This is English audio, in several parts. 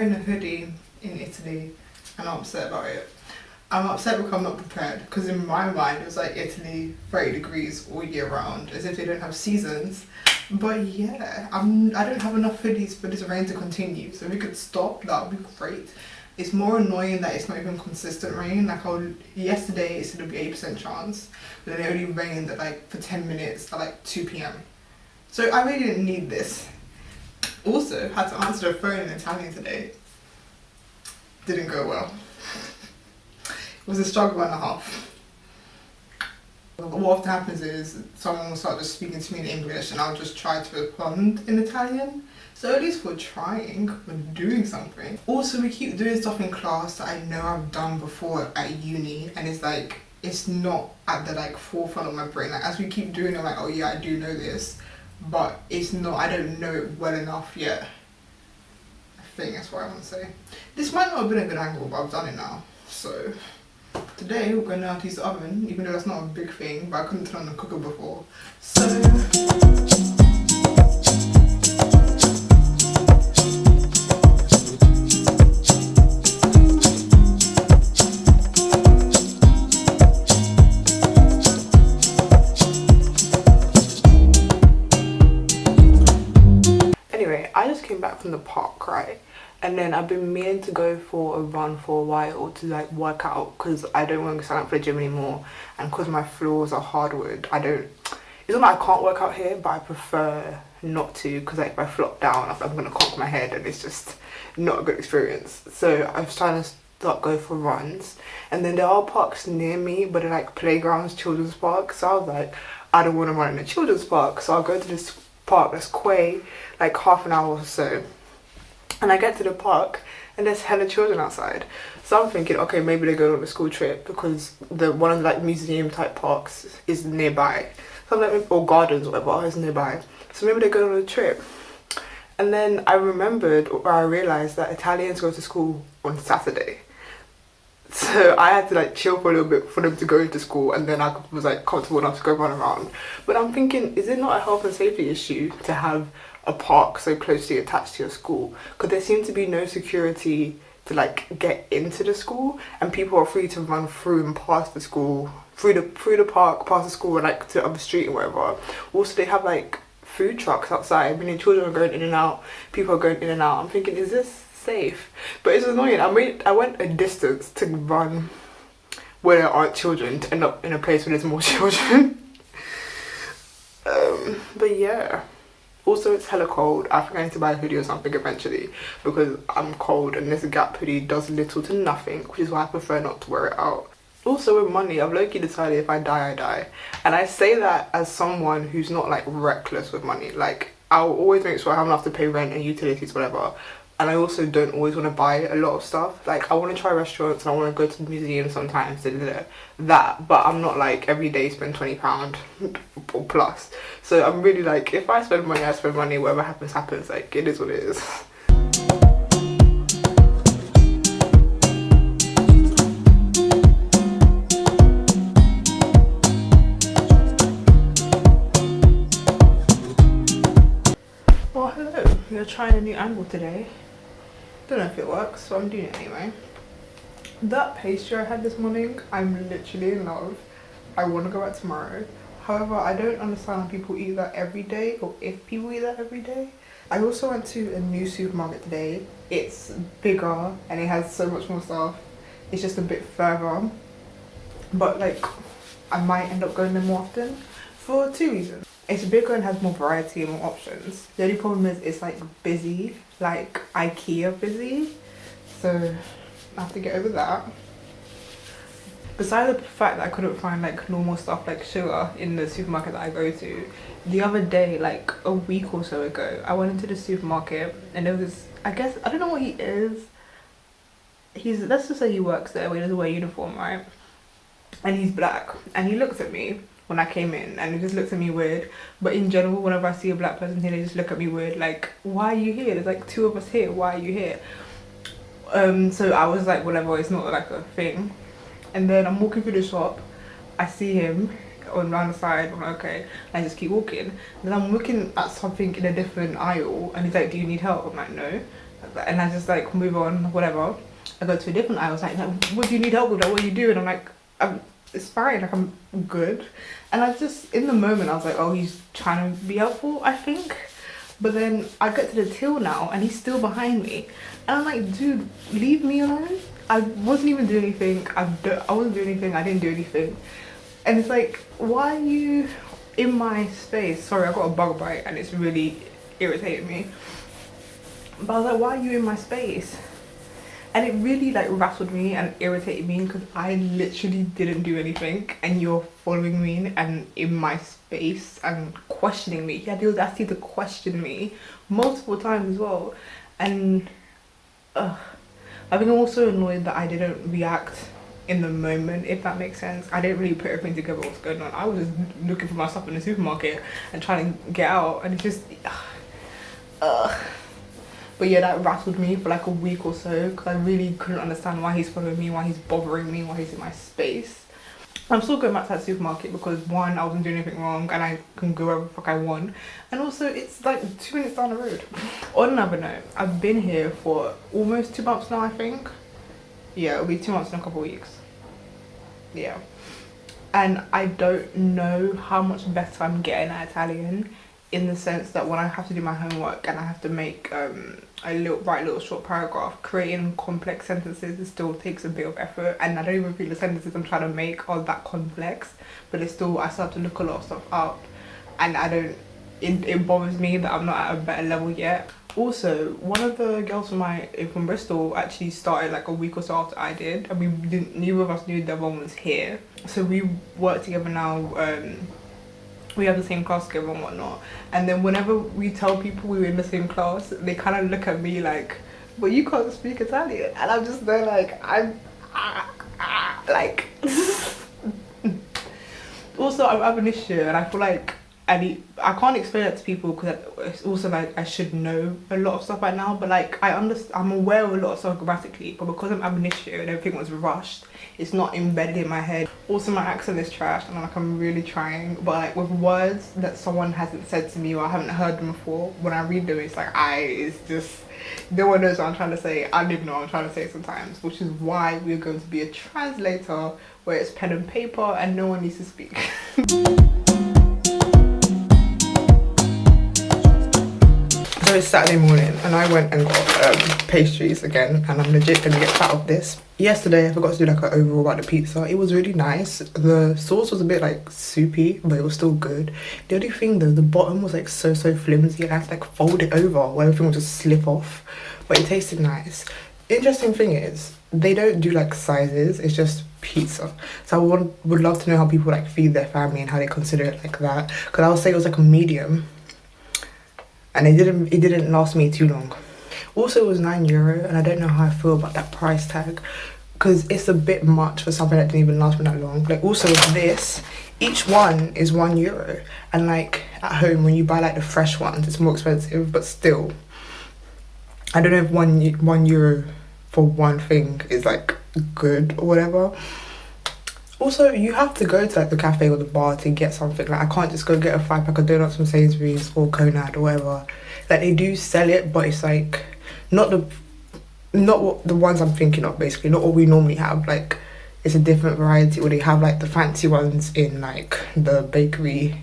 wearing a hoodie in Italy and I'm upset about it. I'm upset because I'm not prepared, because in my mind it was like Italy 30 degrees all year round, as if they don't have seasons. But yeah, I don't have enough hoodies for this rain to continue, so if we could stop, that would be great. It's more annoying that it's not even consistent rain. Like yesterday it said it'd be 8% chance, but then it only rained like for 10 minutes at like 2 p.m. So I really didn't need this. Also, had to answer the phone in Italian today. Didn't go well. It was a struggle and a half. What often happens is someone will start just speaking to me in English and I'll just try to respond in Italian. So at least we're trying, we're doing something. Also, we keep doing stuff in class that I know I've done before at uni, and it's like, it's not at the like forefront of my brain. Like as we keep doing it, I'm like, oh yeah, I do know this, but it's not, I don't know it well enough yet. I think that's what I want to say. This might not have been a good angle, but I've done it now. So today we're going to use the oven, even though that's not a big thing, but I couldn't turn on the cooker before. So anyway, I just came back from the park, right? And then I've been meaning to go for a run for a while to like work out, because I don't want to sign up for the gym anymore, and because my floors are hardwood, it's not that I can't work out here, but I prefer not to, because like if I flop down I'm gonna conk my head and it's just not a good experience. So I was trying to go for runs, and then there are parks near me, but they're like playgrounds, children's parks. So I was like, I don't want to run in a children's park, so I'll go to this park that's quay, like half an hour or so. And I get to the park and there's hella children outside. So I'm thinking, okay, maybe they're going on a school trip, because one of the like museum type parks is nearby. So I'm like, or gardens or whatever is nearby. So maybe they're going on a trip. And then I remembered, or I realised that Italians go to school on Saturday. So I had to like chill for a little bit for them to go into school, and then I was like comfortable enough to go run around. But I'm thinking, is it not a health and safety issue to have a park so closely attached to your school? Because there seems to be no security to like get into the school, and people are free to run through and past the school, through the park, past the school, and like to up the street or whatever. Also, they have like food trucks outside, meaning children are going in and out, people are going in and out. I'm thinking, is this safe? But it's annoying. I went a distance to run where there aren't children to end up in a place where there's more children. But yeah. Also, it's hella cold. I think I need to buy a hoodie or something eventually, because I'm cold and this Gap hoodie does little to nothing, which is why I prefer not to wear it out. Also, with money, I've low-key decided if I die, I die. And I say that as someone who's not like reckless with money. Like, I'll always make sure I have enough to pay rent and utilities, whatever. And I also don't always want to buy a lot of stuff. Like, I want to try restaurants and I want to go to the museum sometimes, that. But I'm not like every day spend £20 or plus. So I'm really like, if I spend money, I spend money. Whatever happens, happens. Like, it is what it is. Well, hello. We're trying a new angle today. Don't know if it works, so I'm doing it anyway. That pastry I had this morning, I'm literally in love. I want to go back tomorrow. However, I don't understand how people eat that every day, or if people eat that every day. I also went to a new supermarket today. It's bigger and it has so much more stuff. It's just a bit further. But like, I might end up going there more often for two reasons. It's bigger and has more variety and more options. The only problem is it's like busy, like IKEA busy. So I have to get over that. Besides the fact that I couldn't find like normal stuff like sugar in the supermarket that I go to, the other day, like a week or so ago, I went into the supermarket and there was, I guess, I don't know what he is. Let's just say he works there, he doesn't wear a uniform, right? And he's black. And he looks at me when I came in and he just looks at me weird. But in general, whenever I see a black person here, they just look at me weird, like, why are you here? There's like two of us here, why are you here? So I was like, whatever, it's not like a thing. And then I'm walking through the shop, I see him on round the side, I'm like, okay, and I just keep walking. Then I'm looking at something in a different aisle and he's like, do you need help? I'm like, no. and I just like move on, whatever. I go to a different aisle. I was like, what do you need help with? Like, what are you doing? I'm like, it's fine. Like, I'm good. And I just, in the moment, I was like, oh, he's trying to be helpful, I think. But then I get to the till now, and he's still behind me, and I'm like, dude, leave me alone. I wasn't even doing anything. I wasn't doing anything. I didn't do anything. And it's like, why are you in my space? Sorry, I got a bug bite, and it's really irritating me. But I was like, why are you in my space? And it really like rattled me and irritated me because I literally didn't do anything, and you're following me and in my space and questioning me. He had the audacity to question me multiple times as well. And I think I'm also annoyed that I didn't react in the moment, if that makes sense. I didn't really put everything together what's going on. I was just looking for my stuff in the supermarket and trying to get out, and it just but yeah, that rattled me for like a week or so because I really couldn't understand why he's following me, why he's bothering me, why he's in my space. I'm still going back to that supermarket because one, I wasn't doing anything wrong and I can go wherever the fuck I want, and also it's like 2 minutes down the road. On another note, I've been here for almost 2 months now, I think. Yeah, it'll be 2 months in a couple of weeks. Yeah. And I don't know how much better I'm getting at Italian, in the sense that when I have to do my homework and I have to make write a little short paragraph, creating complex sentences, it still takes a bit of effort, and I don't even think the sentences I'm trying to make are that complex, but it's still, I still have to look a lot of stuff up, and it bothers me that I'm not at a better level yet. Also, one of the girls from Bristol actually started like a week or so after I did, and neither of us knew the other one was here, so we work together now. We have the same class together and whatnot, and then whenever we tell people we were in the same class, they kind of look at me like, but you can't speak Italian, and I'm just there like, like also I'm ab initio, and I feel like I can't explain that to people because it's also like I should know a lot of stuff by now, but like I'm aware of a lot of stuff grammatically, but because I'm ab initio and everything was rushed, it's not embedded in my head. Also, my accent is trash, and I'm really trying, but like with words that someone hasn't said to me or I haven't heard them before, when I read them, it's like it's just, no one knows what I'm trying to say. I don't even know what I'm trying to say sometimes, which is why we're going to be a translator where it's pen and paper and no one needs to speak. So it's Saturday morning and I went and got pastries again, and I'm legit gonna get fat of this. Yesterday I forgot to do like an overall about the pizza. It was really nice. The sauce was a bit like soupy, but it was still good. The only thing though, the bottom was like so flimsy, and I had to like fold it over where everything would just slip off, but it tasted nice. Interesting thing is, they don't do like sizes, it's just pizza. So I would love to know how people like feed their family and how they consider it like that, because I would say it was like a medium, and it didn't last me too long. Also, it was €9, and I don't know how I feel about that price tag, because it's a bit much for something that didn't even last me that long. Like, also with this, each one is €1, and like at home when you buy like the fresh ones, it's more expensive, but still, I don't know if €1 for one thing is like good or whatever. Also, you have to go to like the cafe or the bar to get something. Like, I can't just go get a 5-pack of donuts from Sainsbury's or Conad or whatever. Like, they do sell it, but it's like not what the ones I'm thinking of, basically. Not what we normally have. Like, it's a different variety, or they have like the fancy ones in like the bakery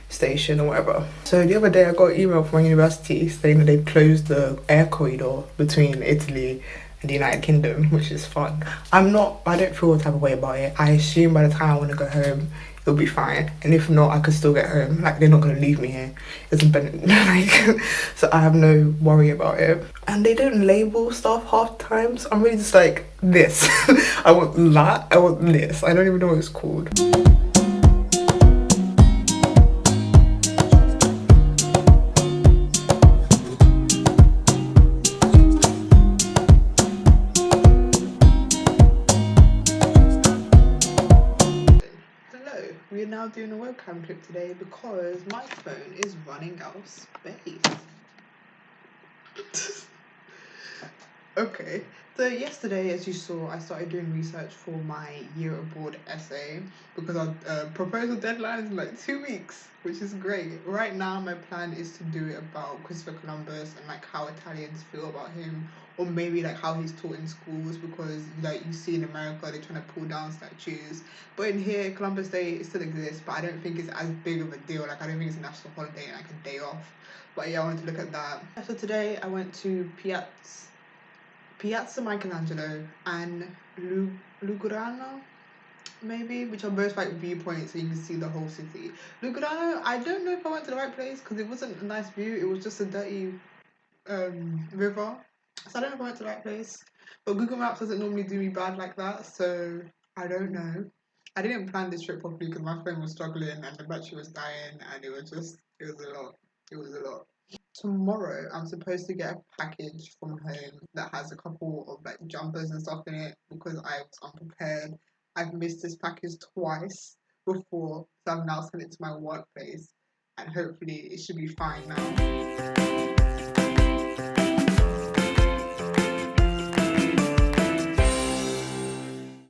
station or whatever. So the other day I got an email from my university saying that they've closed the air corridor between Italy and the United Kingdom, which is fun. I don't feel a type of way about it. I assume by the time I want to go home, it'll be fine, and if not, I could still get home. Like, they're not going to leave me here. It's been like, so I have no worry about it. And they don't label stuff half the time, so I'm really just like, this. I want that, I want this. I don't even know what it's called. We're now doing a webcam clip today because my phone is running out of space. Okay, So yesterday, as you saw, I started doing research for my year abroad essay because our proposal deadline is in like 2 weeks, which is great. Right now, my plan is to do it about Christopher Columbus and like how Italians feel about him, or maybe like how he's taught in schools because like you see in America they're trying to pull down statues, but in here Columbus Day it still exists, but I don't think it's as big of a deal. Like I don't think it's a national holiday and like a day off. But yeah, I wanted to look at that. So today I went to Piazza Michelangelo and Lugano, maybe, which are both like viewpoints so you can see the whole city. Lugano, I don't know if I went to the right place because it wasn't a nice view, it was just a dirty river. So I don't know if I went to the right place. But Google Maps doesn't normally do me bad like that, so I don't know. I didn't plan this trip properly because my phone was struggling and the battery was dying and it was a lot. It was a lot. Tomorrow I'm supposed to get a package from home that has a couple of like jumpers and stuff in it because I was unprepared. I've missed this package twice before, so I've now sent it to my workplace and hopefully it should be fine now.